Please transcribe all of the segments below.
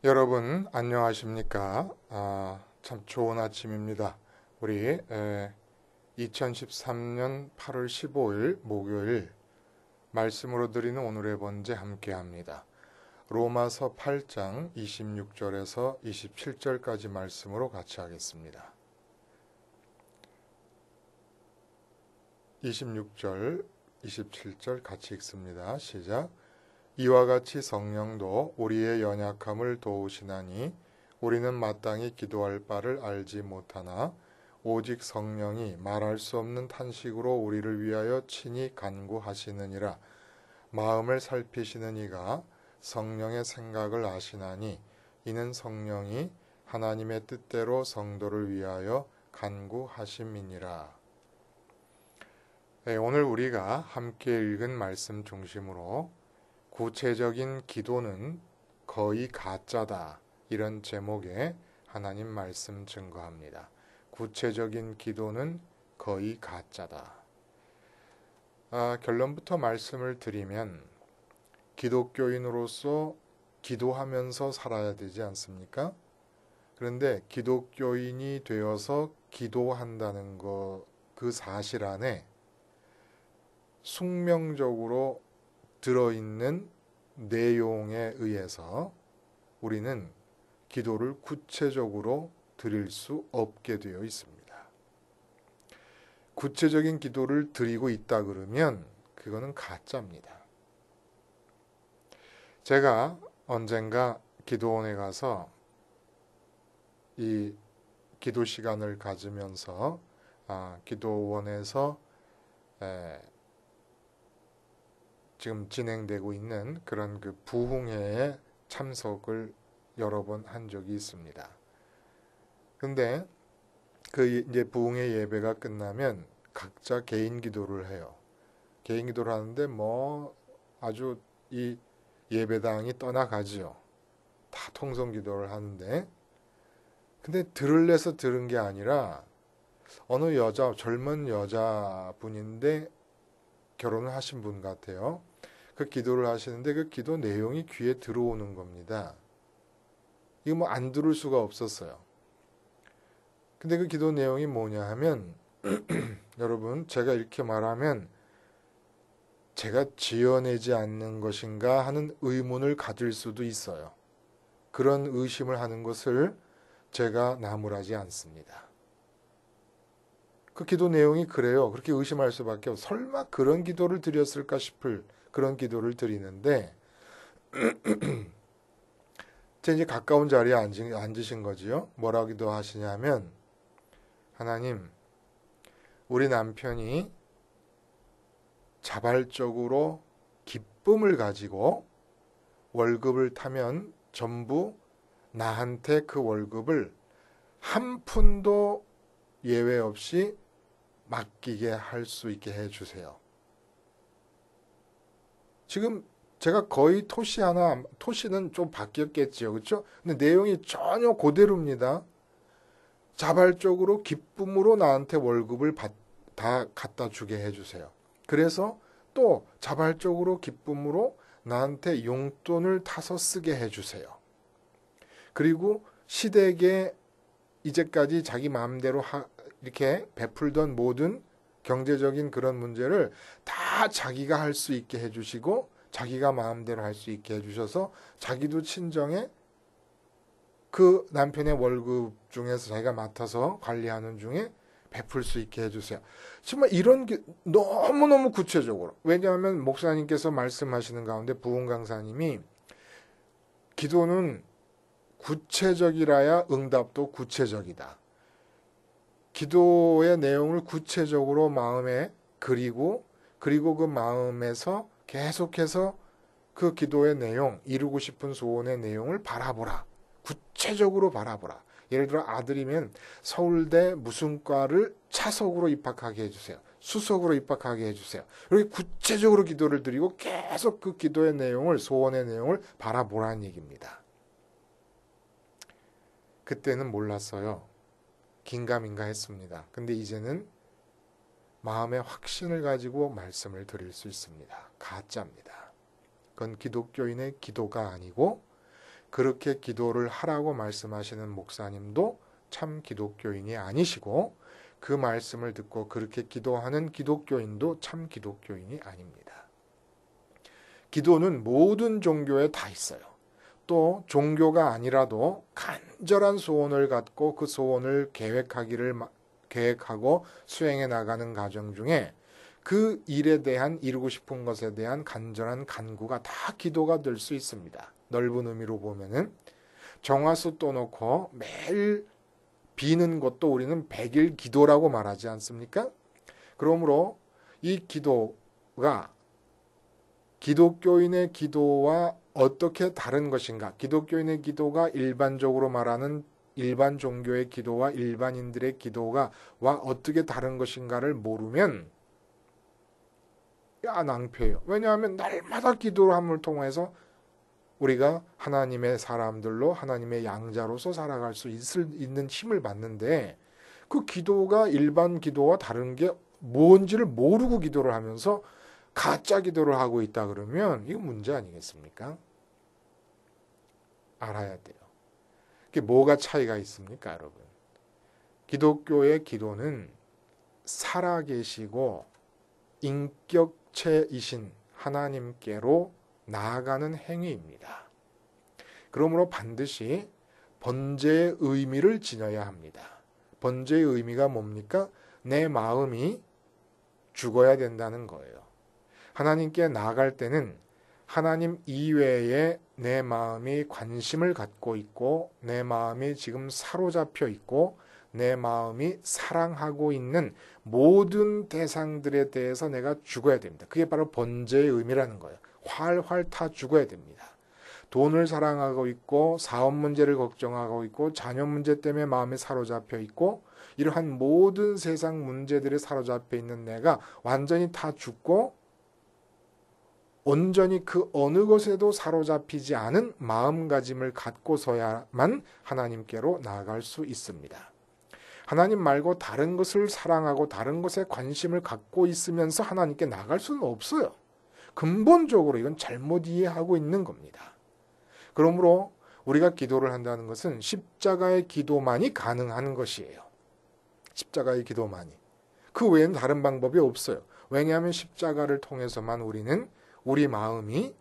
여러분 안녕하십니까? 참 좋은 아침입니다. 우리 2013년 8월 15일 목요일 말씀으로 드리는 오늘의 번제 함께합니다. 로마서 8장 26절에서 27절까지 말씀으로 같이 하겠습니다. 26절, 27절 같이 읽습니다. 시작. 이와 같이 성령도 우리의 연약함을 도우시나니 우리는 마땅히 기도할 바를 알지 못하나 오직 성령이 말할 수 없는 탄식으로 우리를 위하여 친히 간구하시느니라. 마음을 살피시는 이가 성령의 생각을 아시나니 이는 성령이 하나님의 뜻대로 성도를 위하여 간구하심이니라. 오늘 우리가 함께 읽은 말씀 중심으로 구체적인 기도는 거의 가짜다, 이런 제목의 하나님 말씀 증거합니다. 구체적인 기도는 거의 가짜다. 결론부터 말씀을 드리면 기독교인으로서 기도하면서 살아야 되지 않습니까? 그런데 기독교인이 되어서 기도한다는 그 사실 안에 숙명적으로 들어있는 내용에 의해서 우리는 기도를 구체적으로 드릴 수 없게 되어 있습니다. 구체적인 기도를 드리고 있다 그러면 그거는 가짜입니다. 제가 언젠가 기도원에 가서 이 기도 시간을 가지면서 기도원에서 지금 진행되고 있는 그런 그 부흥회에 참석을 여러 번 한 적이 있습니다. 근데 그 이제 부흥회 예배가 끝나면 각자 개인 기도를 해요. 개인 기도를 하는데 아주 이 예배당이 떠나가지요. 다 통성 기도를 하는데, 근데 들을래서 들은 게 아니라 어느 젊은 여자분인데 결혼을 하신 분 같아요. 그 기도를 하시는데 그 기도 내용이 귀에 들어오는 겁니다. 이거 안 들을 수가 없었어요. 근데 그 기도 내용이 뭐냐 하면 여러분, 제가 이렇게 말하면 제가 지어내지 않는 것인가 하는 의문을 가질 수도 있어요. 그런 의심을 하는 것을 제가 나무라지 않습니다. 그 기도 내용이 그래요. 그렇게 의심할 수밖에 없어요. 설마 그런 기도를 드렸을까 싶을 그런 기도를 드리는데 제 이제 가까운 자리에 앉으신 거지요. 뭐라 기도하시냐면, 하나님, 우리 남편이 자발적으로 기쁨을 가지고 월급을 타면 전부 나한테 그 월급을 한 푼도 예외 없이 맡기게 할 수 있게 해주세요. 지금 제가 거의 토시는 좀 바뀌었겠지요. 그렇죠? 근데 내용이 전혀 그대로입니다. 자발적으로 기쁨으로 나한테 월급을 다 갖다 주게 해주세요. 그래서 또 자발적으로 기쁨으로 나한테 용돈을 타서 쓰게 해주세요. 그리고 시댁에 이제까지 자기 마음대로 이렇게 베풀던 모든 경제적인 그런 문제를 다 자기가 할 수 있게 해주시고 자기가 마음대로 할 수 있게 해주셔서 자기도 친정에 그 남편의 월급 중에서 자기가 맡아서 관리하는 중에 베풀 수 있게 해주세요. 정말 이런 게 너무너무 구체적으로, 왜냐하면 목사님께서 말씀하시는 가운데 부흥 강사님이 기도는 구체적이라야 응답도 구체적이다. 기도의 내용을 구체적으로 마음에 그리고 그 마음에서 계속해서 그 기도의 내용, 이루고 싶은 소원의 내용을 바라보라. 구체적으로 바라보라. 예를 들어 아들이면 서울대 무슨 과를 차석으로 입학하게 해주세요. 수석으로 입학하게 해주세요. 이렇게 구체적으로 기도를 드리고 계속 그 기도의 내용을, 소원의 내용을 바라보라는 얘기입니다. 그때는 몰랐어요. 긴가민가 했습니다. 근데 이제는 마음의 확신을 가지고 말씀을 드릴 수 있습니다. 가짜입니다. 그건 기독교인의 기도가 아니고 그렇게 기도를 하라고 말씀하시는 목사님도 참 기독교인이 아니시고 그 말씀을 듣고 그렇게 기도하는 기독교인도 참 기독교인이 아닙니다. 기도는 모든 종교에 다 있어요. 또 종교가 아니라도 간절한 소원을 갖고 그 소원을 계획하고 수행해 나가는 과정 중에 그 일에 대한 이루고 싶은 것에 대한 간절한 간구가 다 기도가 될 수 있습니다. 넓은 의미로 보면은 정화수 떠놓고 매일 비는 것도 우리는 100일 기도라고 말하지 않습니까? 그러므로 이 기도가 기독교인의 기도와 어떻게 다른 것인가? 기독교인의 기도가 일반적으로 말하는 일반 종교의 기도와 일반인들의 기도와 어떻게 다른 것인가를 모르면 낭패예요. 왜냐하면 날마다 기도함을 통해서 우리가 하나님의 사람들로 하나님의 양자로서 살아갈 수 있는 힘을 받는데 그 기도가 일반 기도와 다른 게 뭔지를 모르고 기도를 하면서 가짜 기도를 하고 있다 그러면 이거 문제 아니겠습니까? 알아야 돼요. 그게 뭐가 차이가 있습니까, 여러분? 기독교의 기도는 살아계시고 인격체이신 하나님께로 나아가는 행위입니다. 그러므로 반드시 번제의 의미를 지녀야 합니다. 번제의 의미가 뭡니까? 내 마음이 죽어야 된다는 거예요. 하나님께 나아갈 때는 하나님 이외에 내 마음이 관심을 갖고 있고 내 마음이 지금 사로잡혀 있고 내 마음이 사랑하고 있는 모든 대상들에 대해서 내가 죽어야 됩니다. 그게 바로 번제의 의미라는 거예요. 활활 타 죽어야 됩니다. 돈을 사랑하고 있고 사업 문제를 걱정하고 있고 자녀 문제 때문에 마음이 사로잡혀 있고 이러한 모든 세상 문제들에 사로잡혀 있는 내가 완전히 다 죽고 온전히 그 어느 것에도 사로잡히지 않은 마음가짐을 갖고서야만 하나님께로 나아갈 수 있습니다. 하나님 말고 다른 것을 사랑하고 다른 것에 관심을 갖고 있으면서 하나님께 나아갈 수는 없어요. 근본적으로 이건 잘못 이해하고 있는 겁니다. 그러므로 우리가 기도를 한다는 것은 십자가의 기도만이 가능한 것이에요. 십자가의 기도만이. 그 외에는 다른 방법이 없어요. 왜냐하면 십자가를 통해서만 우리는 우리 마음이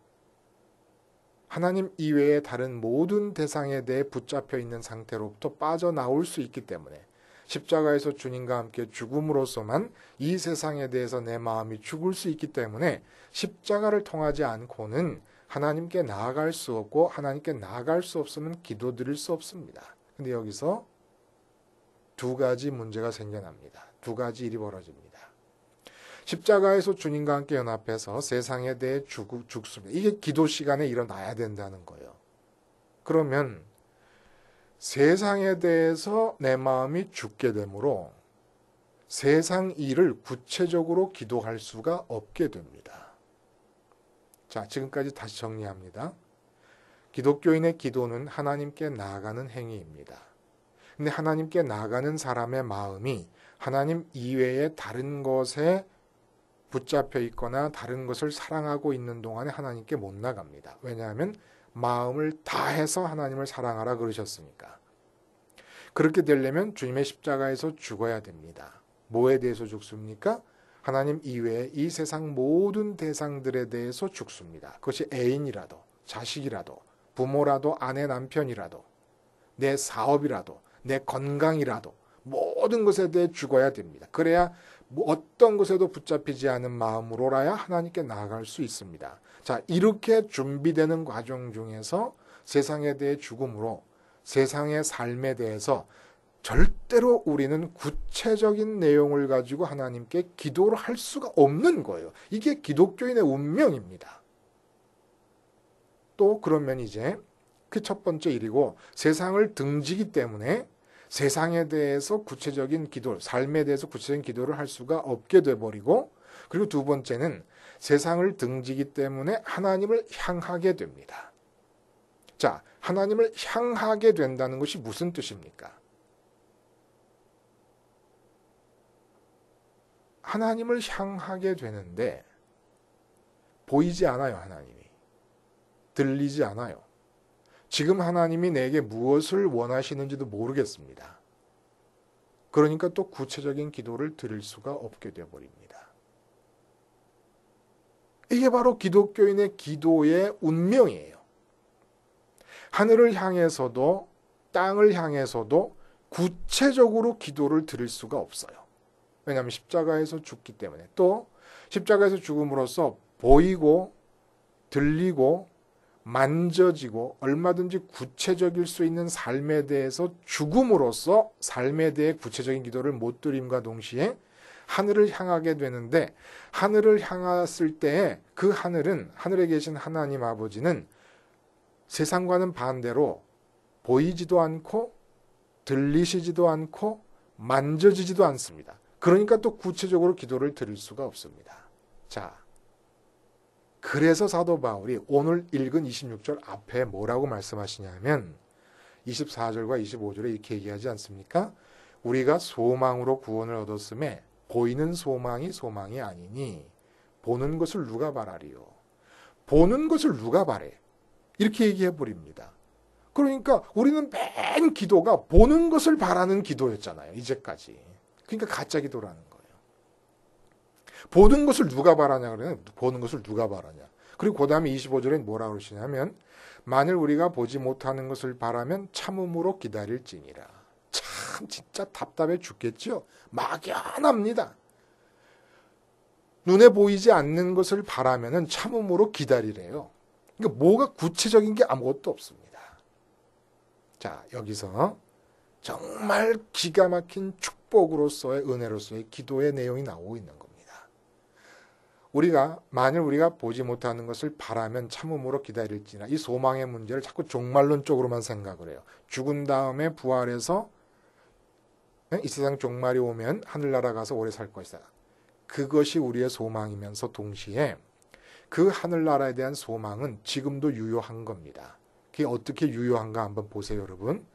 하나님 이외의 다른 모든 대상에 대해 붙잡혀 있는 상태로부터 빠져나올 수 있기 때문에 십자가에서 주님과 함께 죽음으로써만 이 세상에 대해서 내 마음이 죽을 수 있기 때문에 십자가를 통하지 않고는 하나님께 나아갈 수 없고 하나님께 나아갈 수 없으면 기도드릴 수 없습니다. 근데 여기서 두 가지 문제가 생겨납니다. 두 가지 일이 벌어집니다. 십자가에서 주님과 함께 연합해서 세상에 대해 죽습니다. 이게 기도 시간에 일어나야 된다는 거예요. 그러면 세상에 대해서 내 마음이 죽게 되므로 세상 일을 구체적으로 기도할 수가 없게 됩니다. 자, 지금까지 다시 정리합니다. 기독교인의 기도는 하나님께 나아가는 행위입니다. 근데 하나님께 나아가는 사람의 마음이 하나님 이외의 다른 것에 붙잡혀 있거나 다른 것을 사랑하고 있는 동안에 하나님께 못 나갑니다. 왜냐하면 마음을 다해서 하나님을 사랑하라 그러셨으니까. 그렇게 되려면 주님의 십자가에서 죽어야 됩니다. 뭐에 대해서 죽습니까? 하나님 이외에 이 세상 모든 대상들에 대해서 죽습니다. 그것이 애인이라도 자식이라도 부모라도 아내 남편이라도 내 사업이라도 내 건강이라도 모든 것에 대해 죽어야 됩니다. 그래야 어떤 것에도 붙잡히지 않은 마음으로라야 하나님께 나아갈 수 있습니다. 자, 이렇게 준비되는 과정 중에서 세상에 대해 죽음으로 세상의 삶에 대해서 절대로 우리는 구체적인 내용을 가지고 하나님께 기도를 할 수가 없는 거예요. 이게 기독교인의 운명입니다. 또 그러면 이제 그 첫 번째 일이고 세상을 등지기 때문에 세상에 대해서 구체적인 기도, 삶에 대해서 구체적인 기도를 할 수가 없게 돼버리고 그리고 두 번째는 세상을 등지기 때문에 하나님을 향하게 됩니다. 자, 하나님을 향하게 된다는 것이 무슨 뜻입니까? 하나님을 향하게 되는데 보이지 않아요, 하나님이. 들리지 않아요. 지금 하나님이 내게 무엇을 원하시는지도 모르겠습니다. 그러니까 또 구체적인 기도를 드릴 수가 없게 되어버립니다. 이게 바로 기독교인의 기도의 운명이에요. 하늘을 향해서도 땅을 향해서도 구체적으로 기도를 드릴 수가 없어요. 왜냐하면 십자가에서 죽기 때문에. 또 십자가에서 죽음으로써 보이고 들리고 만져지고 얼마든지 구체적일 수 있는 삶에 대해서 죽음으로써 삶에 대해 구체적인 기도를 못 드림과 동시에 하늘을 향하게 되는데, 하늘을 향했을 때에 그 하늘은, 하늘에 계신 하나님 아버지는 세상과는 반대로 보이지도 않고 들리시지도 않고 만져지지도 않습니다. 그러니까 또 구체적으로 기도를 드릴 수가 없습니다. 자, 그래서 사도 바울이 오늘 읽은 26절 앞에 뭐라고 말씀하시냐면 24절과 25절에 이렇게 얘기하지 않습니까? 우리가 소망으로 구원을 얻었음에 보이는 소망이 소망이 아니니 보는 것을 누가 바라리요? 보는 것을 누가 바래? 이렇게 얘기해 버립니다. 그러니까 우리는 맨 기도가 보는 것을 바라는 기도였잖아요. 이제까지. 그러니까 가짜 기도라는 거예요. 보는 것을 누가 바라냐 그러면 보는 것을 누가 바라냐. 그리고 그 다음에 25절에 뭐라고 그러시냐면 만일 우리가 보지 못하는 것을 바라면 참음으로 기다릴지니라. 참 진짜 답답해 죽겠죠. 막연합니다. 눈에 보이지 않는 것을 바라면은 참음으로 기다리래요. 그러니까 뭐가 구체적인 게 아무것도 없습니다. 자, 여기서 정말 기가 막힌 축복으로서의 은혜로서의 기도의 내용이 나오고 있는 겁니다. 만일 우리가 보지 못하는 것을 바라면 참음으로 기다릴지나, 이 소망의 문제를 자꾸 종말론 쪽으로만 생각을 해요. 죽은 다음에 부활해서 이 세상 종말이 오면 하늘나라 가서 오래 살 것이다. 그것이 우리의 소망이면서 동시에 그 하늘나라에 대한 소망은 지금도 유효한 겁니다. 그게 어떻게 유효한가 한번 보세요, 여러분.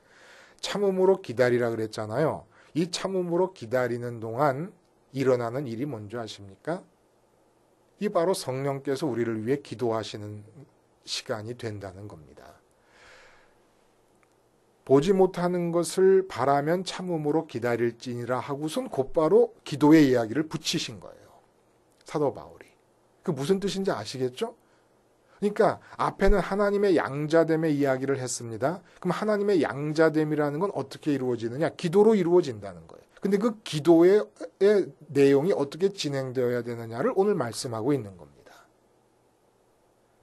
참음으로 기다리라 그랬잖아요. 이 참음으로 기다리는 동안 일어나는 일이 뭔지 아십니까? 이 바로 성령께서 우리를 위해 기도하시는 시간이 된다는 겁니다. 보지 못하는 것을 바라면 참음으로 기다릴지니라 하고선 곧바로 기도의 이야기를 붙이신 거예요. 사도 바울이. 그 무슨 뜻인지 아시겠죠? 그러니까 앞에는 하나님의 양자됨의 이야기를 했습니다. 그럼 하나님의 양자됨이라는 건 어떻게 이루어지느냐? 기도로 이루어진다는 거예요. 근데 그 기도의 내용이 어떻게 진행되어야 되느냐를 오늘 말씀하고 있는 겁니다.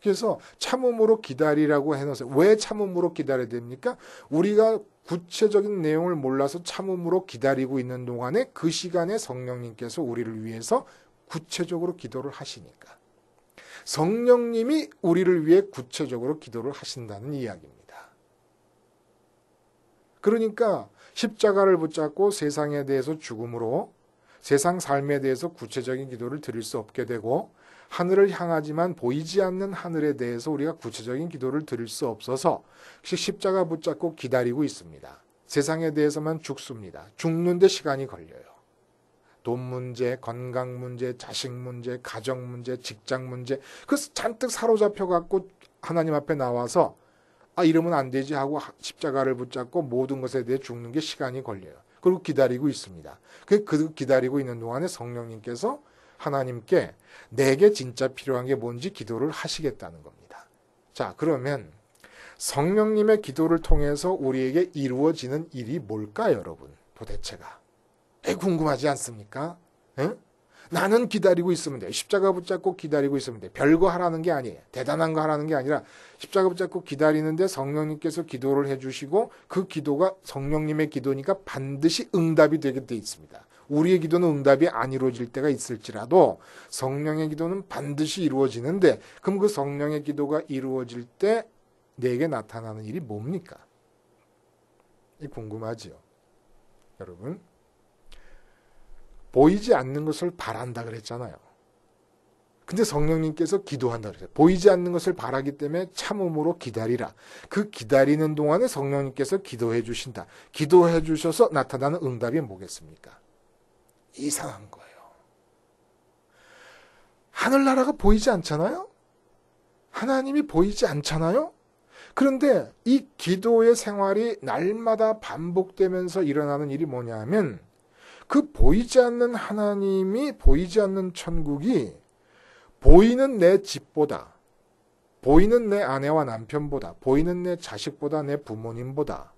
그래서 참음으로 기다리라고 해놓으세요. 왜 참음으로 기다려야 됩니까? 우리가 구체적인 내용을 몰라서 참음으로 기다리고 있는 동안에 그 시간에 성령님께서 우리를 위해서 구체적으로 기도를 하시니까. 성령님이 우리를 위해 구체적으로 기도를 하신다는 이야기입니다. 그러니까 십자가를 붙잡고 세상에 대해서 죽음으로 세상 삶에 대해서 구체적인 기도를 드릴 수 없게 되고, 하늘을 향하지만 보이지 않는 하늘에 대해서 우리가 구체적인 기도를 드릴 수 없어서 십자가 붙잡고 기다리고 있습니다. 세상에 대해서만 죽습니다. 죽는데 시간이 걸려요. 돈 문제, 건강 문제, 자식 문제, 가정 문제, 직장 문제, 그래서 잔뜩 사로잡혀 갖고 하나님 앞에 나와서 이러면 안 되지 하고 십자가를 붙잡고 모든 것에 대해 죽는 게 시간이 걸려요. 그리고 기다리고 있습니다. 그 기다리고 있는 동안에 성령님께서 하나님께 내게 진짜 필요한 게 뭔지 기도를 하시겠다는 겁니다. 자, 그러면 성령님의 기도를 통해서 우리에게 이루어지는 일이 뭘까요, 여러분? 도대체가. 궁금하지 않습니까? 에? 나는 기다리고 있으면 돼. 십자가 붙잡고 기다리고 있으면 돼. 별거 하라는 게 아니에요. 대단한 거 하라는 게 아니라 십자가 붙잡고 기다리는데 성령님께서 기도를 해주시고 그 기도가 성령님의 기도니까 반드시 응답이 되게 돼 있습니다. 우리의 기도는 응답이 안 이루어질 때가 있을지라도 성령의 기도는 반드시 이루어지는데, 그럼 그 성령의 기도가 이루어질 때 내게 나타나는 일이 뭡니까? 궁금하지요, 여러분? 보이지 않는 것을 바란다 그랬잖아요. 근데 성령님께서 기도한다 그랬어요. 보이지 않는 것을 바라기 때문에 참음으로 기다리라. 그 기다리는 동안에 성령님께서 기도해 주신다. 기도해 주셔서 나타나는 응답이 뭐겠습니까? 이상한 거예요. 하늘나라가 보이지 않잖아요? 하나님이 보이지 않잖아요? 그런데 이 기도의 생활이 날마다 반복되면서 일어나는 일이 뭐냐 하면 그 보이지 않는 하나님이, 보이지 않는 천국이 보이는 내 집보다, 보이는 내 아내와 남편보다, 보이는 내 자식보다, 내 부모님보다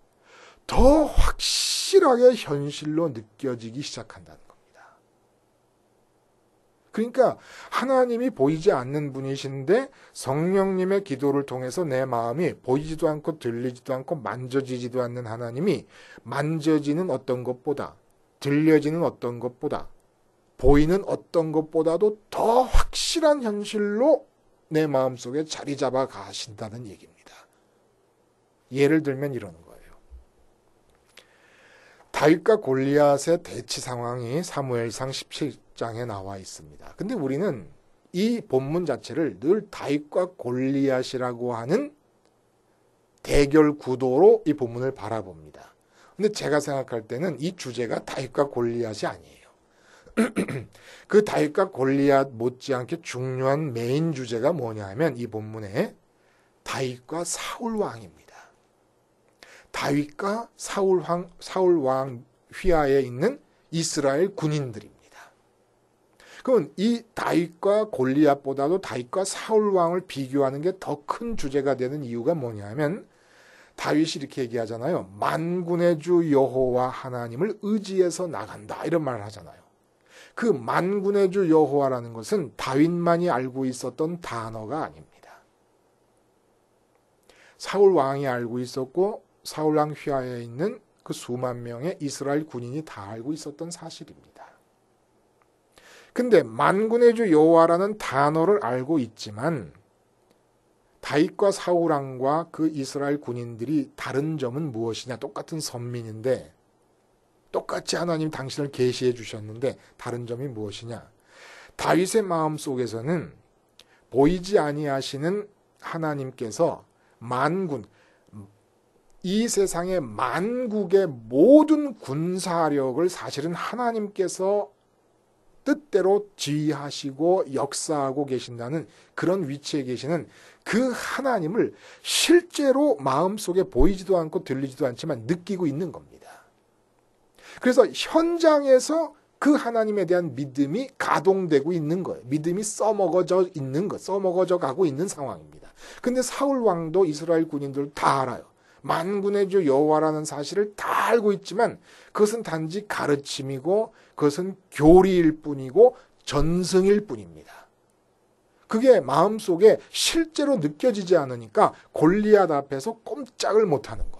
더 확실하게 현실로 느껴지기 시작한다는 겁니다. 그러니까 하나님이 보이지 않는 분이신데 성령님의 기도를 통해서 내 마음이 보이지도 않고 들리지도 않고 만져지지도 않는 하나님이 만져지는 어떤 것보다, 들려지는 어떤 것보다, 보이는 어떤 것보다도 더 확실한 현실로 내 마음속에 자리 잡아 가신다는 얘기입니다. 예를 들면 이러는 거예요. 다윗과 골리앗의 대치 상황이 사무엘상 17장에 나와 있습니다. 근데 우리는 이 본문 자체를 늘 다윗과 골리앗이라고 하는 대결 구도로 이 본문을 바라봅니다. 근데 제가 생각할 때는 이 주제가 다윗과 골리앗이 아니에요. 그 다윗과 골리앗 못지않게 중요한 메인 주제가 뭐냐 하면 이 본문에 다윗과 사울 왕입니다. 다윗과 사울 왕 휘하에 있는 이스라엘 군인들입니다. 그럼 이 다윗과 골리앗보다도 다윗과 사울 왕을 비교하는 게 더 큰 주제가 되는 이유가 뭐냐 하면 다윗이 이렇게 얘기하잖아요. 만군의 주 여호와 하나님을 의지해서 나간다. 이런 말을 하잖아요. 그 만군의 주 여호와라는 것은 다윗만이 알고 있었던 단어가 아닙니다. 사울 왕이 알고 있었고 사울 왕 휘하에 있는 그 수만 명의 이스라엘 군인이 다 알고 있었던 사실입니다. 근데 만군의 주 여호와라는 단어를 알고 있지만 다윗과 사울 왕과 그 이스라엘 군인들이 다른 점은 무엇이냐? 똑같은 선민인데 똑같이 하나님 당신을 계시해 주셨는데 다른 점이 무엇이냐? 다윗의 마음속에서는 보이지 아니하시는 하나님께서 만군, 이 세상의 만국의 모든 군사력을 사실은 하나님께서 뜻대로 지휘하시고 역사하고 계신다는 그런 위치에 계시는 그 하나님을 실제로 마음속에 보이지도 않고 들리지도 않지만 느끼고 있는 겁니다. 그래서 현장에서 그 하나님에 대한 믿음이 가동되고 있는 거예요. 믿음이 써먹어져 있는 거, 써먹어져 가고 있는 상황입니다. 근데 사울 왕도 이스라엘 군인들 다 알아요. 만군의 주 여호와라는 사실을 다 알고 있지만 그것은 단지 가르침이고 그것은 교리일 뿐이고 전승일 뿐입니다. 그게 마음속에 실제로 느껴지지 않으니까 골리앗 앞에서 꼼짝을 못하는 거예요.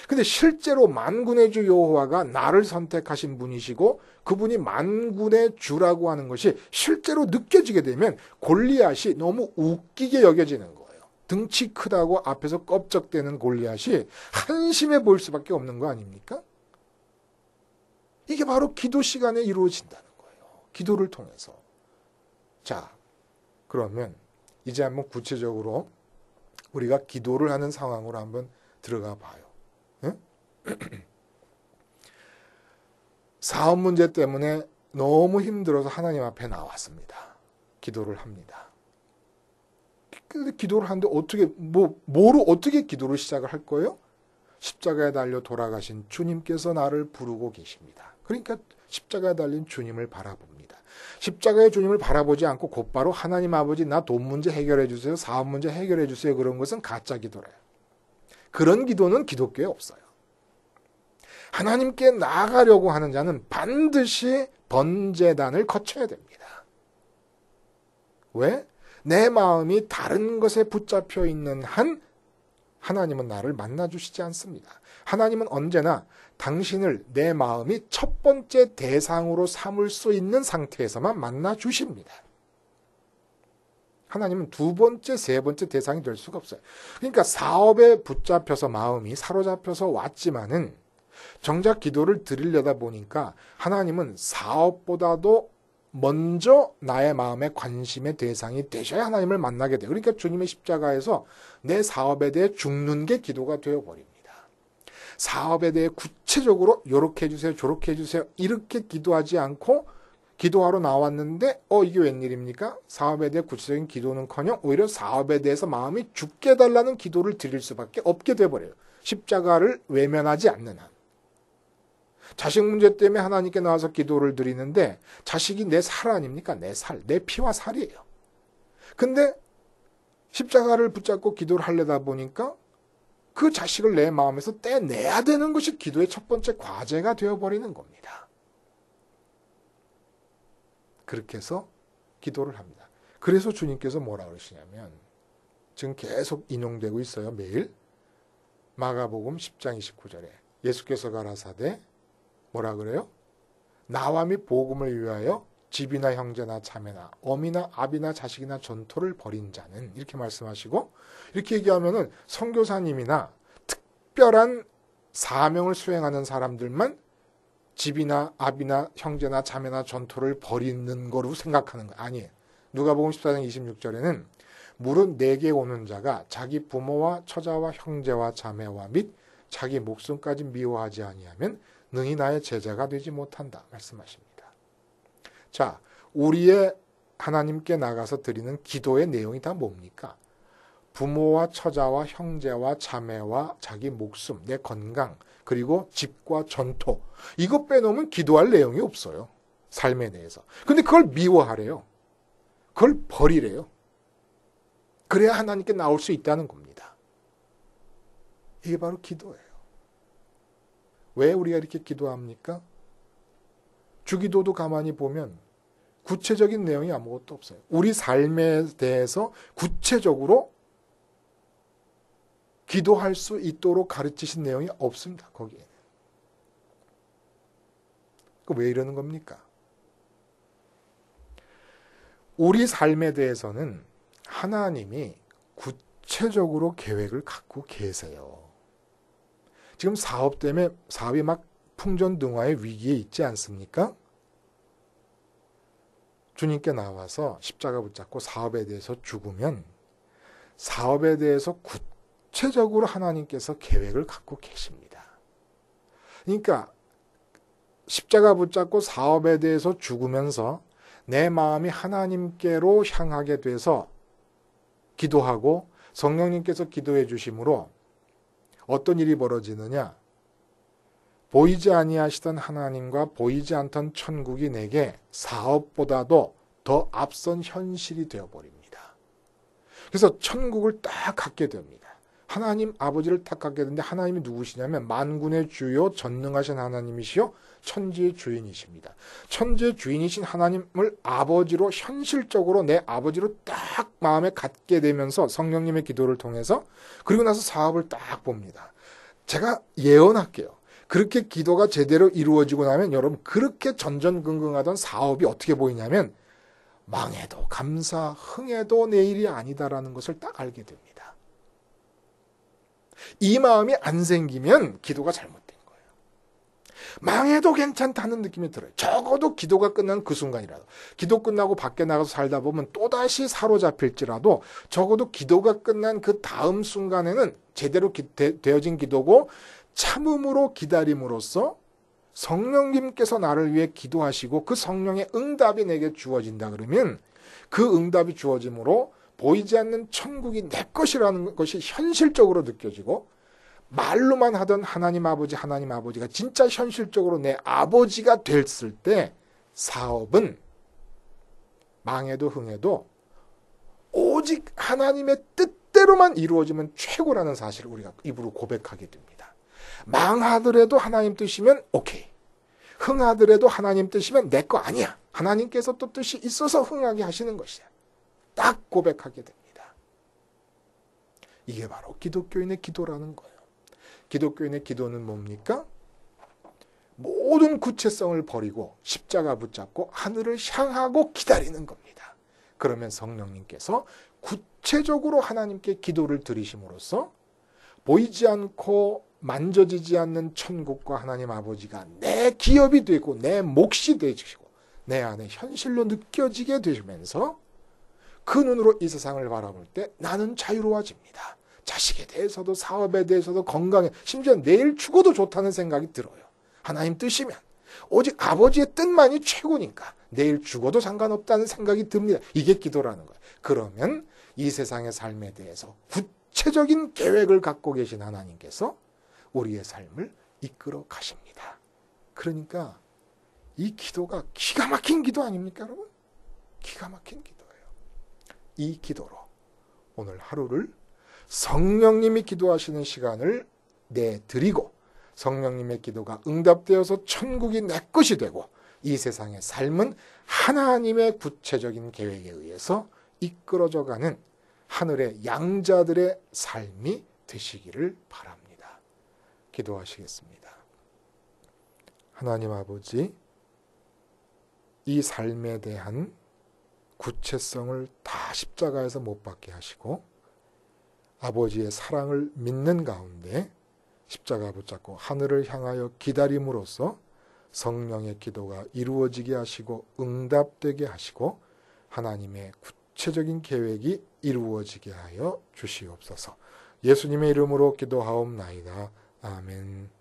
근데 실제로 만군의 주 여호와가 나를 선택하신 분이시고 그분이 만군의 주라고 하는 것이 실제로 느껴지게 되면 골리앗이 너무 웃기게 여겨지는 거예요. 등치 크다고 앞에서 껍적대는 골리앗이 한심해 보일 수밖에 없는 거 아닙니까? 이게 바로 기도 시간에 이루어진다는 거예요. 기도를 통해서. 자, 그러면 이제 한번 구체적으로 우리가 기도를 하는 상황으로 한번 들어가 봐요. 응? 사업 문제 때문에 너무 힘들어서 하나님 앞에 나왔습니다. 기도를 합니다. 근데 기도를 하는데 어떻게 뭐로 어떻게 기도를 시작을 할 거예요? 십자가에 달려 돌아가신 주님께서 나를 부르고 계십니다. 그러니까 십자가에 달린 주님을 바라봅니다. 십자가의 주님을 바라보지 않고 곧바로 하나님 아버지 나 돈 문제 해결해 주세요. 사업 문제 해결해 주세요. 그런 것은 가짜 기도래요. 그런 기도는 기독교에 없어요. 하나님께 나아가려고 하는 자는 반드시 번제단을 거쳐야 됩니다. 왜? 내 마음이 다른 것에 붙잡혀 있는 한 하나님은 나를 만나주시지 않습니다. 하나님은 언제나 당신을 내 마음이 첫 번째 대상으로 삼을 수 있는 상태에서만 만나주십니다. 하나님은 두 번째, 세 번째 대상이 될 수가 없어요. 그러니까 사업에 붙잡혀서 마음이 사로잡혀서 왔지만은 정작 기도를 드리려다 보니까 하나님은 사업보다도 먼저 나의 마음의 관심의 대상이 되셔야 하나님을 만나게 돼요. 그러니까 주님의 십자가에서 내 사업에 대해 죽는 게 기도가 되어버립니다. 사업에 대해 구체적으로 이렇게 해주세요, 저렇게 해주세요 이렇게 기도하지 않고 기도하러 나왔는데 이게 웬일입니까? 사업에 대해 구체적인 기도는커녕 오히려 사업에 대해서 마음이 죽게 해달라는 기도를 드릴 수밖에 없게 돼버려요. 십자가를 외면하지 않는 한. 자식 문제 때문에 하나님께 나와서 기도를 드리는데 자식이 내 살 아닙니까? 내 살, 내 피와 살이에요. 근데 십자가를 붙잡고 기도를 하려다 보니까 그 자식을 내 마음에서 떼내야 되는 것이 기도의 첫 번째 과제가 되어버리는 겁니다. 그렇게 해서 기도를 합니다. 그래서 주님께서 뭐라 그러시냐면 지금 계속 인용되고 있어요. 매일 마가복음 10장 29절에 예수께서 가라사대 뭐라 그래요? 나와 및 복음을 위하여 집이나 형제나 자매나 어미나 아비나 자식이나 전토를 벌인 자는 이렇게 말씀하시고 이렇게 얘기하면은 선교사님이나 특별한 사명을 수행하는 사람들만 집이나 아비나 형제나 자매나 전토를 벌이는 거로 생각하는 거 아니에요. 누가복음 14장 26절에는 무릇 내게 오는 자가 자기 부모와 처자와 형제와 자매와 및 자기 목숨까지 미워하지 아니하면 능히 나의 제자가 되지 못한다 말씀하십니다. 자, 우리의 하나님께 나가서 드리는 기도의 내용이 다 뭡니까? 부모와 처자와 형제와 자매와 자기 목숨, 내 건강, 그리고 집과 전토. 이거 빼놓으면 기도할 내용이 없어요. 삶에 대해서. 근데 그걸 미워하래요. 그걸 버리래요. 그래야 하나님께 나올 수 있다는 겁니다. 이게 바로 기도예요. 왜 우리가 이렇게 기도합니까? 주기도도 가만히 보면 구체적인 내용이 아무것도 없어요. 우리 삶에 대해서 구체적으로 기도할 수 있도록 가르치신 내용이 없습니다. 거기에는. 왜 이러는 겁니까? 우리 삶에 대해서는 하나님이 구체적으로 계획을 갖고 계세요. 지금 사업 때문에 사업이 막 풍전등화의 위기에 있지 않습니까? 주님께 나와서 십자가 붙잡고 사업에 대해서 죽으면 사업에 대해서 구체적으로 하나님께서 계획을 갖고 계십니다. 그러니까 십자가 붙잡고 사업에 대해서 죽으면서 내 마음이 하나님께로 향하게 돼서 기도하고 성령님께서 기도해 주심으로 어떤 일이 벌어지느냐? 보이지 아니하시던 하나님과 보이지 않던 천국이 내게 사업보다도 더 앞선 현실이 되어버립니다. 그래서 천국을 딱 갖게 됩니다. 하나님 아버지를 딱 갖게 되는데 하나님이 누구시냐면 만군의 주요 전능하신 하나님이시요 천지의 주인이십니다. 천지의 주인이신 하나님을 아버지로 현실적으로 내 아버지로 딱 마음에 갖게 되면서 성령님의 기도를 통해서 그리고 나서 사업을 딱 봅니다. 제가 예언할게요. 그렇게 기도가 제대로 이루어지고 나면 여러분 그렇게 전전긍긍하던 사업이 어떻게 보이냐면 망해도 감사, 흥해도 내 일이 아니다라는 것을 딱 알게 됩니다. 이 마음이 안 생기면 기도가 잘못된 거예요. 망해도 괜찮다는 느낌이 들어요. 적어도 기도가 끝난 그 순간이라도. 기도 끝나고 밖에 나가서 살다 보면 또다시 사로잡힐지라도 적어도 기도가 끝난 그 다음 순간에는 제대로 되어진 기도고 참음으로 기다림으로써 성령님께서 나를 위해 기도하시고 그 성령의 응답이 내게 주어진다 그러면 그 응답이 주어짐으로 보이지 않는 천국이 내 것이라는 것이 현실적으로 느껴지고 말로만 하던 하나님 아버지가 진짜 현실적으로 내 아버지가 됐을 때 사업은 망해도 흥해도 오직 하나님의 뜻대로만 이루어지면 최고라는 사실을 우리가 입으로 고백하게 됩니다. 망하더라도 하나님 뜻이면 오케이. 흥하더라도 하나님 뜻이면 내 거 아니야. 하나님께서 또 뜻이 있어서 흥하게 하시는 것이야. 딱 고백하게 됩니다. 이게 바로 기독교인의 기도라는 거예요. 기독교인의 기도는 뭡니까? 모든 구체성을 버리고 십자가 붙잡고 하늘을 향하고 기다리는 겁니다. 그러면 성령님께서 구체적으로 하나님께 기도를 드리심으로써 보이지 않고 만져지지 않는 천국과 하나님 아버지가 내 기업이 되고 내 몫이 되시고 내 안에 현실로 느껴지게 되면서 그 눈으로 이 세상을 바라볼 때 나는 자유로워집니다. 자식에 대해서도 사업에 대해서도 건강에 심지어 내일 죽어도 좋다는 생각이 들어요. 하나님 뜻이면 오직 아버지의 뜻만이 최고니까 내일 죽어도 상관없다는 생각이 듭니다. 이게 기도라는 거예요. 그러면 이 세상의 삶에 대해서 구체적인 계획을 갖고 계신 하나님께서 우리의 삶을 이끌어 가십니다. 그러니까 이 기도가 기가 막힌 기도 아닙니까, 여러분? 기가 막힌 기도예요. 이 기도로 오늘 하루를 성령님이 기도하시는 시간을 내드리고 성령님의 기도가 응답되어서 천국이 내 것이 되고 이 세상의 삶은 하나님의 구체적인 계획에 의해서 이끌어져 가는 하늘의 양자들의 삶이 되시기를 바랍니다. 기도하시겠습니다. 하나님 아버지, 이 삶에 대한 구체성을 다 십자가에서 못 박게 하시고 아버지의 사랑을 믿는 가운데 십자가 붙잡고 하늘을 향하여 기다림으로써 성령의 기도가 이루어지게 하시고 응답되게 하시고 하나님의 구체적인 계획이 이루어지게 하여 주시옵소서. 예수님의 이름으로 기도하옵나이다. 아멘.